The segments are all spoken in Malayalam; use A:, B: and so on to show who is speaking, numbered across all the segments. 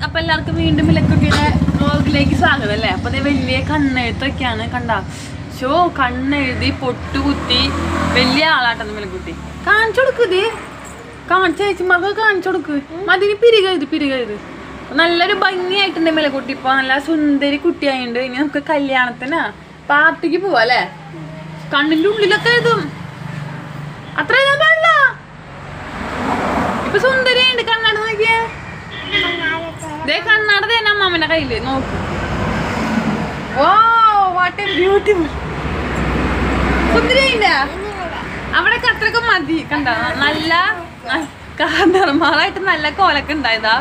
A: അപ്പൊ എല്ലാവർക്കും വീണ്ടും മിലക്കുട്ടിയുടെ വ്ലോഗിലേക്ക് സ്വാഗതം അല്ലേ. അപ്പൊ അതേ വലിയ കണ്ണെഴുത്തൊക്കെയാണ് കണ്ട. ഷോ കണ്ണെഴുതി പൊട്ടുകുത്തി വലിയ ആളാട്ടെന്ന് മിലക്കുട്ടി. കാണിച്ചു കൊടുക്കുത്, ചേച്ചിമാർക്ക് കാണിച്ചു കൊടുക്ക്. മതിന് പിരികരുത്. നല്ലൊരു ഭംഗിയായിട്ടുണ്ട് മിലക്കുട്ടി. ഇപ്പൊ നല്ല സുന്ദരി കുട്ടിയായിട്ടുണ്ട്. ഇനി നമുക്ക് കല്യാണത്തിനാ പാർട്ടിക്ക് പോവാ അല്ലേ. കണ്ണിന്റെ ഉള്ളിലൊക്കെ എഴുതും, അത്ര എഴുതാൻ പാടില്ല. ഇപ്പൊ സുന്ദരിയായിട്ടുണ്ട്. കണ്ണാട് നോക്കിയേ, കണ്ണാട തന്നെ അമ്മാമ്മന്റെ കയ്യില് നോക്ക്. Oh what a beautiful. സുന്ദരിയായില്ല അവിടെ അത്രയൊക്കെ മതി. കണ്ട നല്ല കാർമാറായിട്ട് നല്ല കോലൊക്കെ ഉണ്ടായതാ.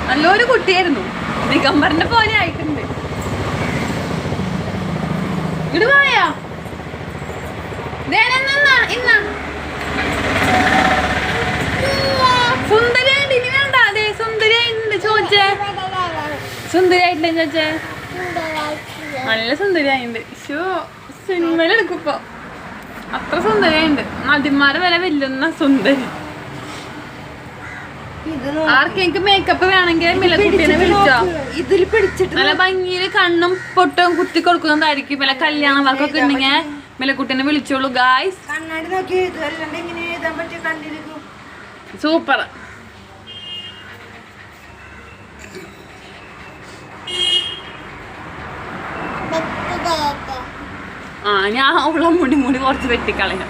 A: നല്ലൊരു കുട്ടിയായിരുന്നു. ദിഗംബറിന്റെ പോലെ ആയിട്ടുണ്ട്. ഇങ്ങോട്ട് പോയാ ഇന്ന സുന്ദരിയായിട്ട് ഇനി വേണ്ട. അതെ സുന്ദരിയായിട്ടുണ്ട് ചോദിച്ചേ. സുന്ദരിയായിട്ടില്ലേ ചോദിച്ചേ? നല്ല സുന്ദരിയായിട്ടുണ്ട്. ഷോ സിനിമയിലെടുക്കും. അത്ര സുന്ദരിയായിട്ടുണ്ട്. നടിമാരെ വില വെല്ലുന്ന സുന്ദരി. ആർക്കെനിക്ക് മേക്കപ്പ് വേണമെങ്കിൽ മിലക്കുട്ടീനെ വിളിച്ചോ. ഇതിൽ പിടിച്ചിട്ട് നല്ല ഭംഗിയില് കണ്ണും പൊട്ടും കുത്തി കൊടുക്കുന്നതായിരിക്കും. വല്ല കല്യാണ വർക്കൊക്കെ ഉണ്ടെങ്കിൽ മിലക്കുട്ടീനെ വിളിച്ചോളൂ ഗായ്സ്. സൂപ്പർ. ഞാൻ ഉള്ള മുടി കുറച്ച് വെട്ടിക്കളയാം.